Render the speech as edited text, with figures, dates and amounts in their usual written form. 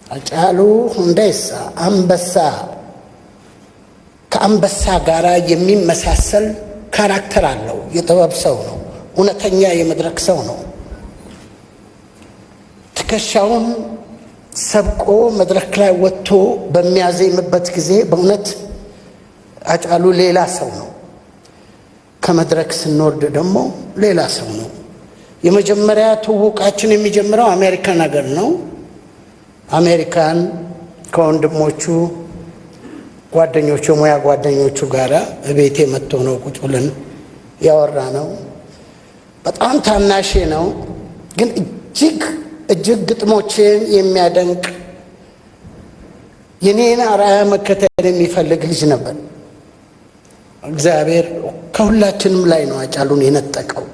ሃጫሉ ሁንዴሳ አንበሳ ከአንበሳ ጋራ የሚመሳሰል ካራክተር አለው። የጥበብ ሰው ነው። እውነተኛ የመድረክ ሰው ነው። ትከሻውን ሰብቆ መድረክ ላይ ወጥቶ በሚያዜምበት ጊዜ በእውነት ሃጫሉ ሌላ ሰው ነው። ከመድረክ ስንወርድ ደግሞ ሌላ ሰው ነው። የመጀመሪያ ትውውቃችን የሚጀምረው አሜሪካን ሀገር ነው። አሜሪካን ከወንድሞቹ ጓደኞቹ ሙያ ጓደኞቹ ጋራ እቤቴ መጥቶ ነው ቁጭ ብለን ያወራ ነው። በጣም ታናሼ ነው፣ ግን እጅግ ግጥሞቼን የሚያደንቅ የኔን አርአያ መከተል የሚፈልግ ልጅ ነበር። እግዚአብሔር ከሁላችንም ላይ ነው ሃጫሉን የነጠቀው።